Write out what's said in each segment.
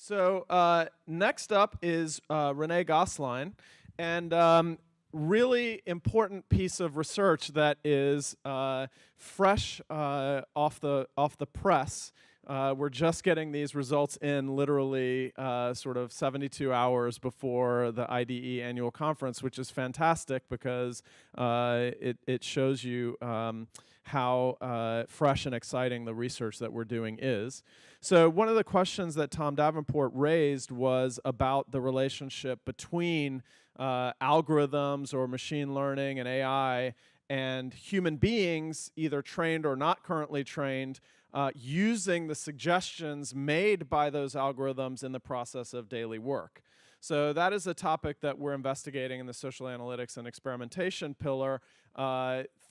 So next up is Renée Gosline, and really important piece of research that is fresh off the press. We're just getting these results in literally sort of 72 hours before the IDE annual conference, which is fantastic because it shows you how fresh and exciting the research that we're doing is. So one of the questions that Tom Davenport raised was about the relationship between algorithms or machine learning and AI and human beings, either trained or not currently trained, using the suggestions made by those algorithms in the process of daily work. So that is a topic that we're investigating in the social analytics and experimentation pillar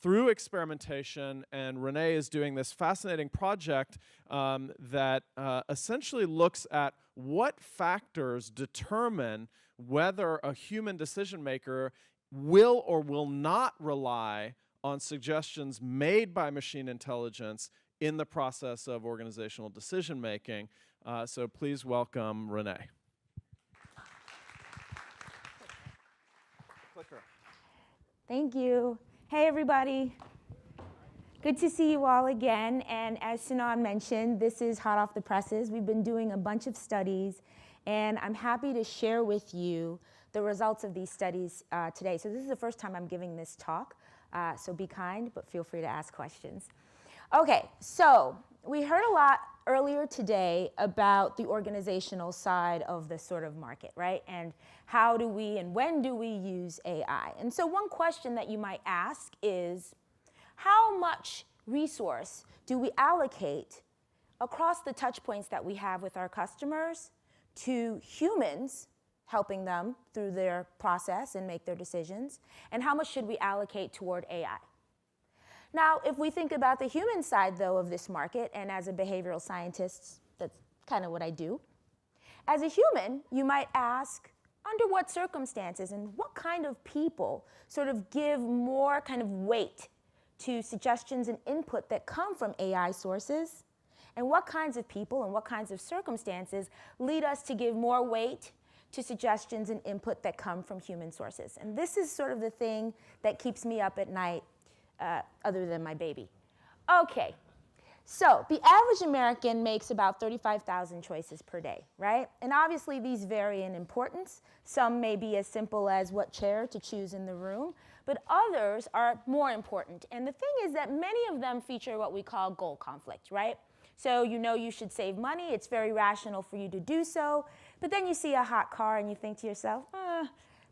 through experimentation, and Renée is doing this fascinating project that essentially looks at what factors determine whether a human decision maker will or will not rely on suggestions made by machine intelligence in the process of organizational decision making. So please welcome Renée. Clicker. Thank you. Hey, everybody. Good to see you all again. And as Sinan mentioned, this is hot off the presses. We've been doing a bunch of studies, and I'm happy to share with you the results of these studies today. So this is the first time I'm giving this talk, so be kind, but feel free to ask questions. Okay, so we heard a lot earlier today about the organizational side of the sort of market, right? And how do we and when do we use AI? And so one question that you might ask is, how much resource do we allocate across the touch points that we have with our customers to humans, helping them through their process and make their decisions, and how much should we allocate toward AI? Now, if we think about the human side, though, of this market, and as a behavioral scientist, that's kind of what I do. As a human, you might ask, under what circumstances and what kind of people sort of give more kind of weight to suggestions and input that come from AI sources, and what kinds of people and what kinds of circumstances lead us to give more weight to suggestions and input that come from human sources. And this is sort of the thing that keeps me up at night, other than my baby. Okay, so the average American makes about 35,000 choices per day, right? And obviously these vary in importance. Some may be as simple as what chair to choose in the room, but others are more important. And the thing is that many of them feature what we call goal conflict, right? So you know you should save money, it's very rational for you to do so, but then you see a hot car and you think to yourself,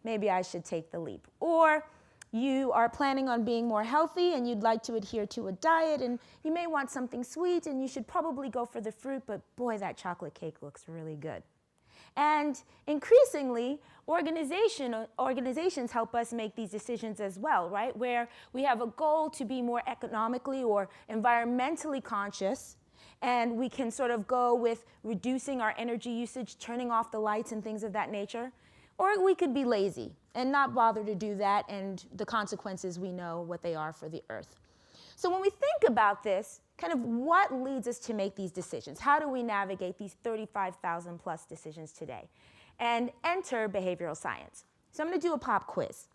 maybe I should take the leap. Or you are planning on being more healthy and you'd like to adhere to a diet, and you may want something sweet and you should probably go for the fruit, but boy, that chocolate cake looks really good. And increasingly, organizations help us make these decisions as well, right? Where we have a goal to be more economically or environmentally conscious, and we can sort of go with reducing our energy usage, turning off the lights and things of that nature. Or we could be lazy and not bother to do that, and the consequences, we know what they are for the earth. So when we think about this, kind of what leads us to make these decisions? How do we navigate these 35,000 plus decisions today? And enter behavioral science. So I'm going to do a pop quiz.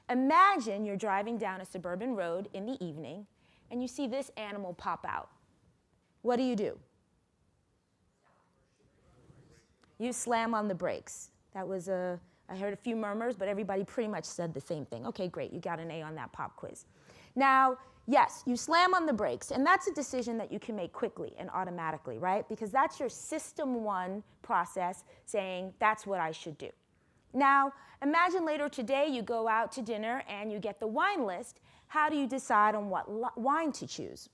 Imagine you're driving down a suburban road in the evening and you see this animal pop out. What do? You slam on the brakes. That was I heard a few murmurs, but everybody pretty much said the same thing. Okay, great, you got an A on that pop quiz. Now, yes, you slam on the brakes, and that's a decision that you can make quickly and automatically, right? Because that's your system one process saying, that's what I should do. Now, imagine later today you go out to dinner and you get the wine list. How do you decide on what wine to choose?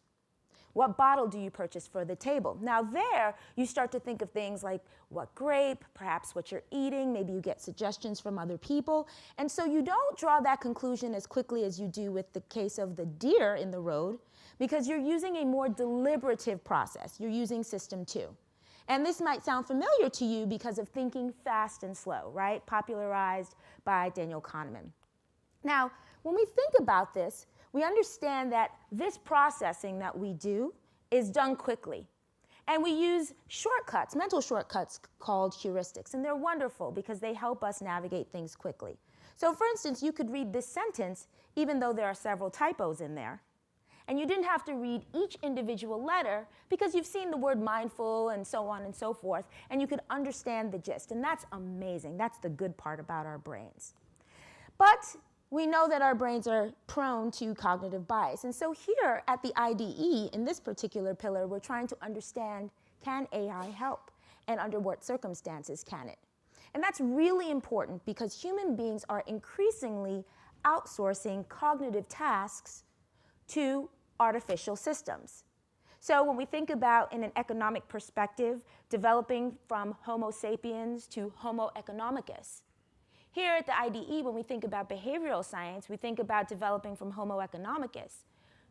What bottle do you purchase for the table? Now there, you start to think of things like what grape, perhaps what you're eating, maybe you get suggestions from other people. And so you don't draw that conclusion as quickly as you do with the case of the deer in the road, because you're using a more deliberative process. You're using system two. And this might sound familiar to you because of thinking fast and slow, right? Popularized by Daniel Kahneman. Now, when we think about this, we understand that this processing that we do is done quickly. And we use shortcuts, mental shortcuts called heuristics, and they're wonderful because they help us navigate things quickly. So for instance, you could read this sentence even though there are several typos in there. And you didn't have to read each individual letter because you've seen the word mindful and so on and so forth, and you could understand the gist. And that's amazing. That's the good part about our brains. But we know that our brains are prone to cognitive bias. And so here at the IDE, in this particular pillar, we're trying to understand, can AI help? And under what circumstances can it? And that's really important because human beings are increasingly outsourcing cognitive tasks to artificial systems. So when we think about, in an economic perspective, developing from Homo sapiens to Homo economicus, here at the IDE, when we think about behavioral science, we think about developing from Homo economicus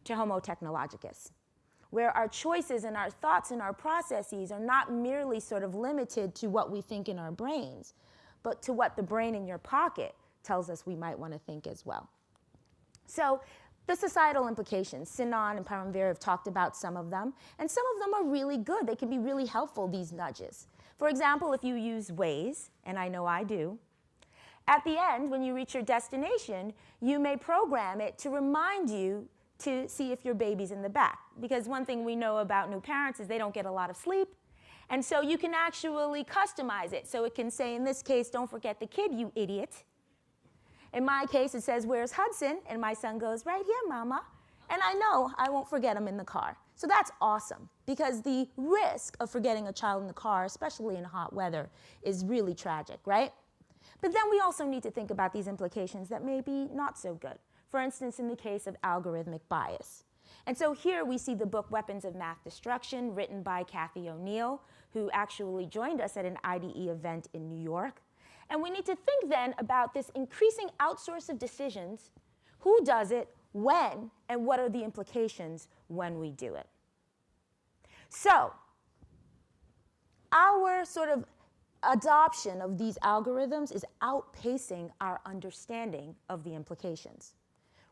to Homo technologicus, where our choices and our thoughts and our processes are not merely sort of limited to what we think in our brains, but to what the brain in your pocket tells us we might want to think as well. So the societal implications, Sinan and Paramveer have talked about some of them, and some of them are really good. They can be really helpful, these nudges. For example, if you use Waze, and I know I do, at the end, when you reach your destination, you may program it to remind you to see if your baby's in the back. Because one thing we know about new parents is they don't get a lot of sleep. And so you can actually customize it. So it can say, in this case, don't forget the kid, you idiot. In my case, it says, where's Hudson? And my son goes, right here, Mama. And I know I won't forget him in the car. So that's awesome, because the risk of forgetting a child in the car, especially in hot weather, is really tragic, right? But then we also need to think about these implications that may be not so good. For instance, in the case of algorithmic bias. And so here we see the book Weapons of Math Destruction, written by Kathy O'Neill, who actually joined us at an IDE event in New York. And we need to think then about this increasing outsource of decisions, who does it, when, and what are the implications when we do it. So our sort of adoption of these algorithms is outpacing our understanding of the implications.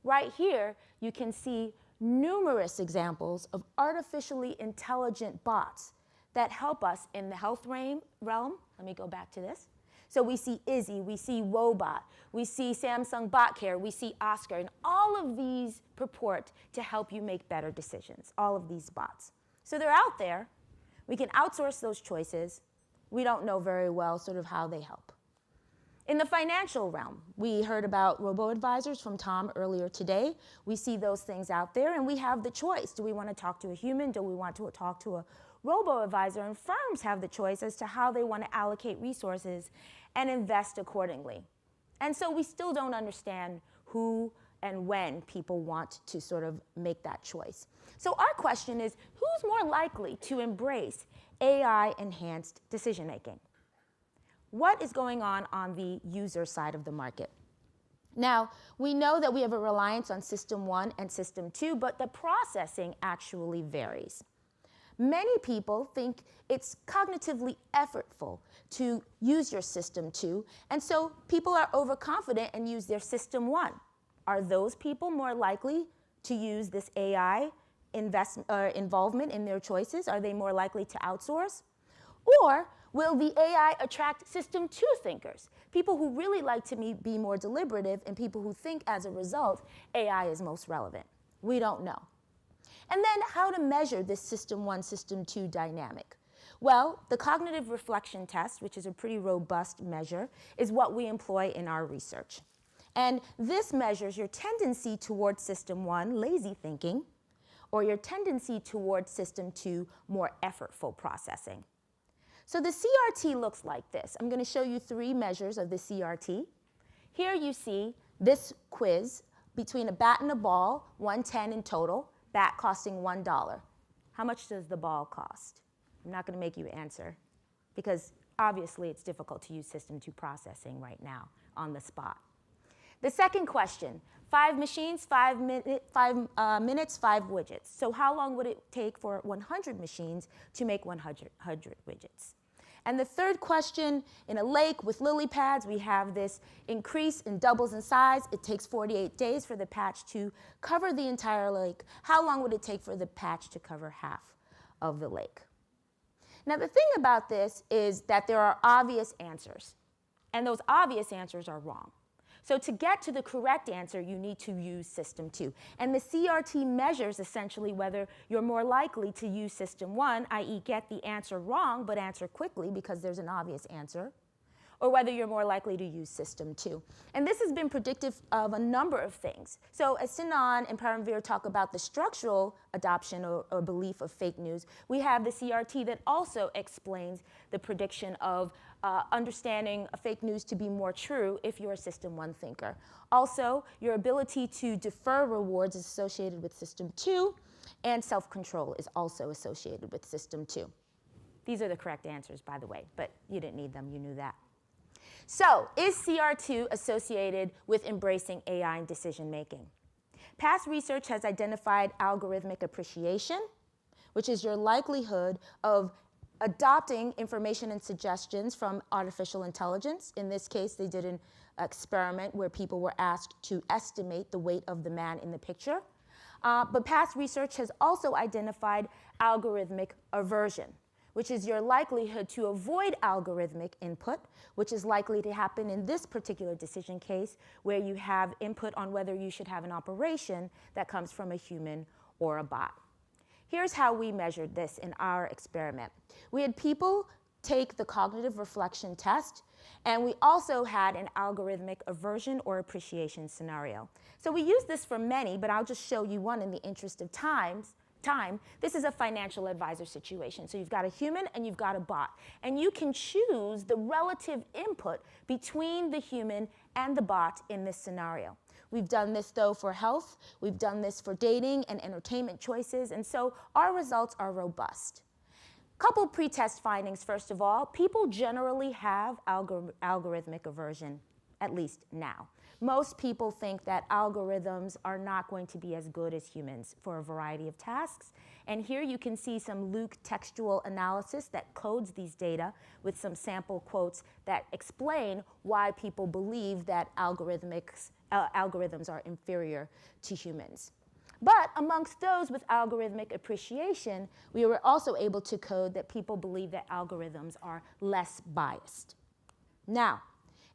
Right here, you can see numerous examples of artificially intelligent bots that help us in the health realm. Let me go back to this. So we see Izzy, we see Wobot, we see Samsung Bot Care, we see Oscar, and all of these purport to help you make better decisions, all of these bots. So they're out there. We can outsource those choices. We don't know very well sort of how they help. In the financial realm, we heard about robo-advisors from Tom earlier today. We see those things out there, and we have the choice. Do we want to talk to a human? Do we want to talk to a robo-advisor? And firms have the choice as to how they want to allocate resources and invest accordingly. And so we still don't understand who and when people want to sort of make that choice. So our question is, who's more likely to embrace AI-enhanced decision-making? What is going on the user side of the market? Now, we know that we have a reliance on System 1 and System 2, but the processing actually varies. Many people think it's cognitively effortful to use your System 2, and so people are overconfident and use their System 1. Are those people more likely to use this AI involvement in their choices? Are they more likely to outsource? Or will the AI attract System 2 thinkers, people who really like to be more deliberative and people who think as a result AI is most relevant? We don't know. And then how to measure this System 1, System 2 dynamic? Well, the cognitive reflection test, which is a pretty robust measure, is what we employ in our research. And this measures your tendency towards System 1, lazy thinking, or your tendency towards System 2, more effortful processing. So the CRT looks like this. I'm going to show you 3 measures of the CRT. Here you see this quiz between a bat and a ball, 110 in total, bat costing $1. How much does the ball cost? I'm not going to make you answer because obviously it's difficult to use System 2 processing right now on the spot. The second question, 5 machines, 5 minutes, 5 widgets. So how long would it take for 100 machines to make 100 widgets? And the third question, in a lake with lily pads, we have this increase in doubles in size. It takes 48 days for the patch to cover the entire lake. How long would it take for the patch to cover half of the lake? Now, the thing about this is that there are obvious answers, and those obvious answers are wrong. So to get to the correct answer, you need to use system 2. And the CRT measures essentially whether you're more likely to use system 1, i.e. get the answer wrong but answer quickly because there's an obvious answer, or whether you're more likely to use system 2. And this has been predictive of a number of things. So as Sinan and Paramveer talk about the structural adoption or belief of fake news, we have the CRT that also explains the prediction of understanding fake news to be more true if you're a system 1 thinker. Also, your ability to defer rewards is associated with system 2, and self-control is also associated with system 2. These are the correct answers, by the way, but you didn't need them, you knew that. So, is CR2 associated with embracing AI in decision making? Past research has identified algorithmic appreciation, which is your likelihood of adopting information and suggestions from artificial intelligence. In this case, they did an experiment where people were asked to estimate the weight of the man in the picture. But past research has also identified algorithmic aversion, which is your likelihood to avoid algorithmic input, which is likely to happen in this particular decision case where you have input on whether you should have an operation that comes from a human or a bot. Here's how we measured this in our experiment. We had people take the cognitive reflection test, and we also had an algorithmic aversion or appreciation scenario. So we used this for many, but I'll just show you one in the interest of time. This is a financial advisor situation. So you've got a human and you've got a bot. And you can choose the relative input between the human and the bot in this scenario. We've done this, though, for health. We've done this for dating and entertainment choices. And so our results are robust. Couple pre-test findings, first of all. People generally have algorithmic aversion, at least now. Most people think that algorithms are not going to be as good as humans for a variety of tasks. And here you can see some Luke textual analysis that codes these data with some sample quotes that explain why people believe that algorithms are inferior to humans. But amongst those with algorithmic appreciation, we were also able to code that people believe that algorithms are less biased. Now,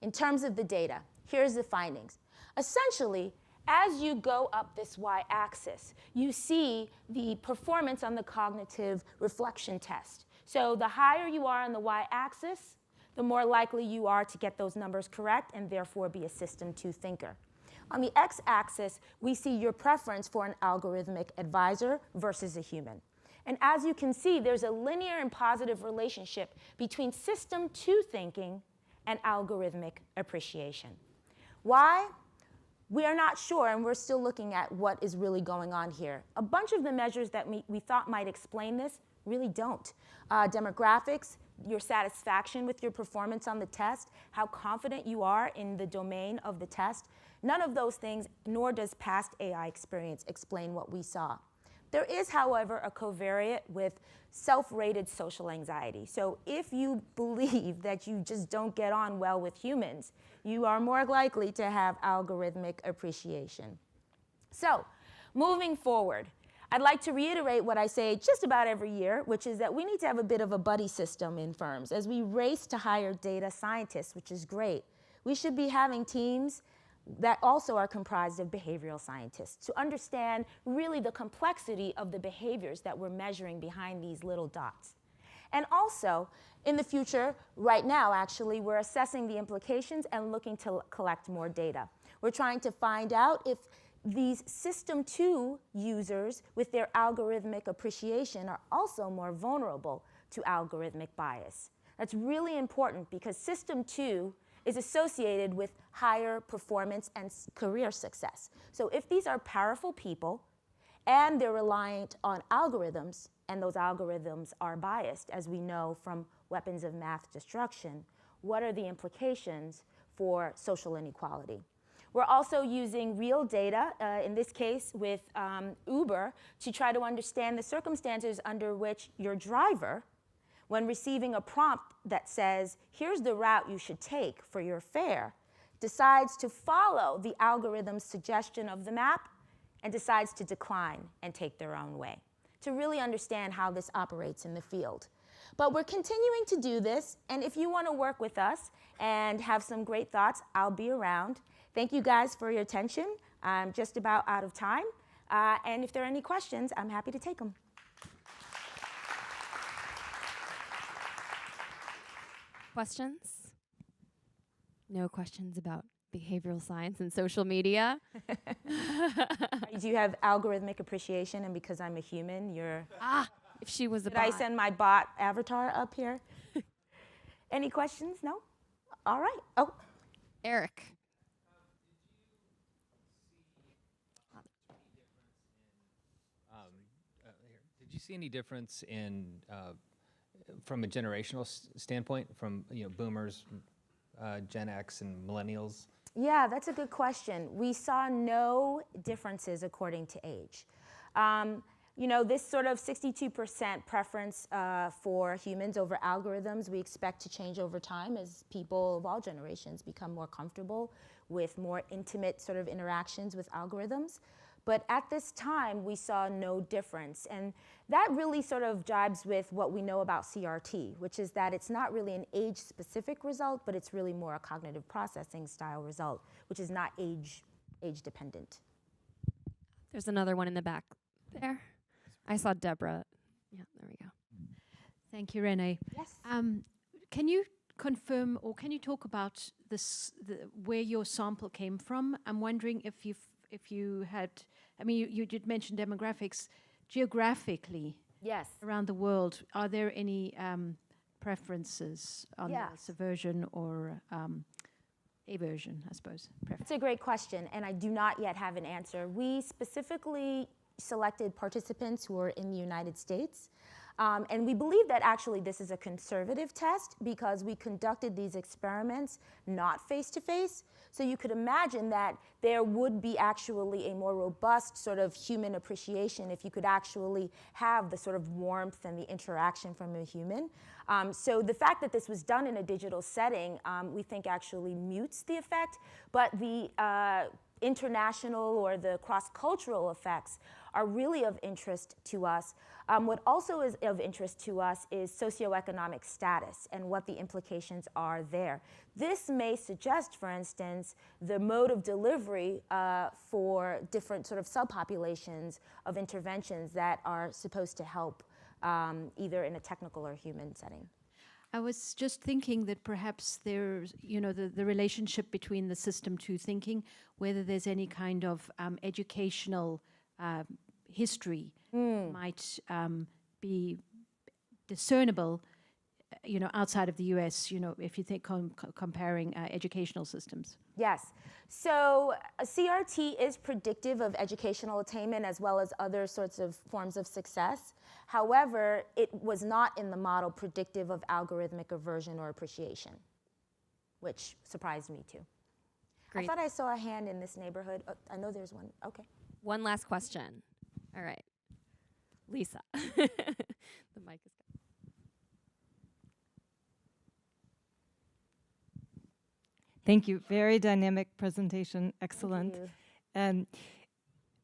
in terms of the data, here's the findings. Essentially, as you go up this y-axis, you see the performance on the cognitive reflection test. So the higher you are on the y-axis, the more likely you are to get those numbers correct and therefore be a system 2 thinker. On the x-axis, we see your preference for an algorithmic advisor versus a human. And as you can see, there's a linear and positive relationship between system 2 thinking and algorithmic appreciation. Why? We are not sure, and we're still looking at what is really going on here. A bunch of the measures that we thought might explain this really don't. Demographics, your satisfaction with your performance on the test, how confident you are in the domain of the test, none of those things, nor does past AI experience explain what we saw. There is, however, a covariate with self-rated social anxiety. So if you believe that you just don't get on well with humans, you are more likely to have algorithmic appreciation. So moving forward, I'd like to reiterate what I say just about every year, which is that we need to have a bit of a buddy system in firms. As we race to hire data scientists, which is great, we should be having teams that also are comprised of behavioral scientists to understand really the complexity of the behaviors that we're measuring behind these little dots. And also, in the future, right now actually, we're assessing the implications and looking to collect more data. We're trying to find out if these system 2 users with their algorithmic appreciation are also more vulnerable to algorithmic bias. That's really important because system 2 is associated with higher performance and career success. So if these are powerful people and they're reliant on algorithms, and those algorithms are biased, as we know from weapons of mass destruction, what are the implications for social inequality? We're also using real data, in this case with Uber, to try to understand the circumstances under which your driver, when receiving a prompt that says, here's the route you should take for your fare, decides to follow the algorithm's suggestion of the map and decides to decline and take their own way, to really understand how this operates in the field. But we're continuing to do this, and if you want to work with us and have some great thoughts, I'll be around. Thank you guys for your attention. I'm just about out of time, and if there are any questions, I'm happy to take them. Questions? No questions about behavioral science and social media? Do you have algorithmic appreciation, and because I'm a human, you're... If she was a Did bot. I send my bot avatar up here? Any questions? No? All right. Oh, Eric. Did you see any difference in, from a generational standpoint, from boomers, Gen X, and millennials? yeah, that's a good question. We saw no differences according to age. This sort of 62% preference for humans over algorithms, we expect to change over time as people of all generations become more comfortable with more intimate sort of interactions with algorithms. But at this time, we saw no difference. And that really sort of jibes with what we know about CRT, which is that it's not really an age-specific result, but it's really more a cognitive processing style result, which is not age-dependent. There's another one in the back there. I saw Deborah. Yeah, there we go. Thank you, Renee. Yes. Can you confirm, or can you talk about this, where your sample came from? I'm wondering if you had, I mean, you did mention demographics. Geographically, Yes. around the world, are there any preferences on Yes. the subversion or aversion, I suppose? That's a great question, and I do not yet have an answer. We specifically selected participants who are in the United States, and we believe that actually this is a conservative test because we conducted these experiments not face-to-face. So you could imagine that there would be actually a more robust sort of human appreciation if you could actually have the sort of warmth and the interaction from a human. So the fact that this was done in a digital setting, we think actually mutes the effect, but the international or the cross-cultural effects are really of interest to us. What also is of interest to us is socioeconomic status and what the implications are there. This may suggest, for instance, the mode of delivery for different sort of subpopulations of interventions that are supposed to help either in a technical or human setting. I was just thinking that perhaps there's, the relationship between the system to thinking, whether there's any kind of educational history might be discernible, outside of the US, if you think comparing educational systems. Yes. So CRT is predictive of educational attainment as well as other sorts of forms of success. However, it was not in the model predictive of algorithmic aversion or appreciation, which surprised me too. Great. I thought I saw a hand in this neighborhood. Oh, I know there's one. Okay. One last question. All right. Lisa. The mic is good. Thank you. Very dynamic presentation. Excellent. Thank you.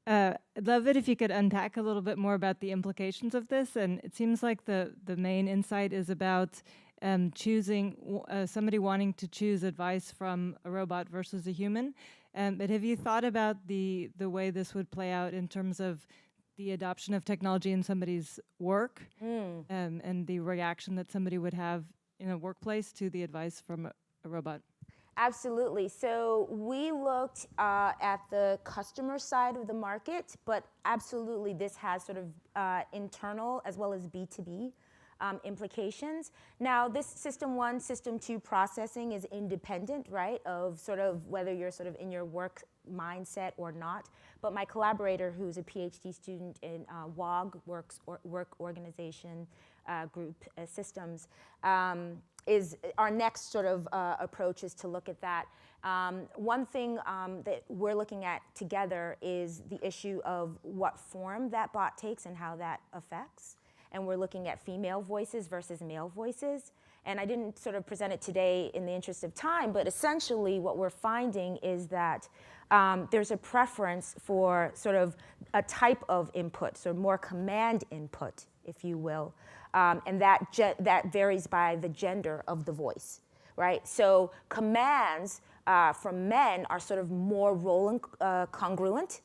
I'd love it if you could unpack a little bit more about the implications of this. And it seems like the main insight is about choosing somebody wanting to choose advice from a robot versus a human. But have you thought about the way this would play out in terms of the adoption of technology in somebody's work and the reaction that somebody would have in a workplace to the advice from a robot? Absolutely. So we looked at the customer side of the market, but absolutely this has sort of internal as well as B2B implications. Now, this System 1, System 2 processing is independent, right, of sort of whether you're sort of in your work mindset or not. But my collaborator, who's a PhD student in WOG, Work Organization Group Systems, is our next sort of approach is to look at that. One thing that we're looking at together is the issue of what form that bot takes and how that affects. And we're looking at female voices versus male voices. And I didn't sort of present it today in the interest of time, but essentially what we're finding is that there's a preference for sort of a type of input, so more command input, if you will, and that varies by the gender of the voice, right? So commands from men are sort of more role congruent,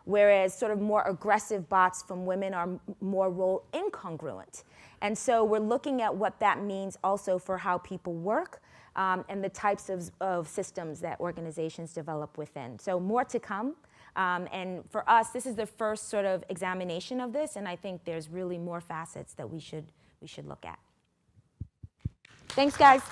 whereas sort of more aggressive bots from women are more role incongruent. And so we're looking at what that means also for how people work and the types of systems that organizations develop within. So more to come. And for us, this is the first sort of examination of this, and I think there's really more facets that we should look at. Thanks, guys.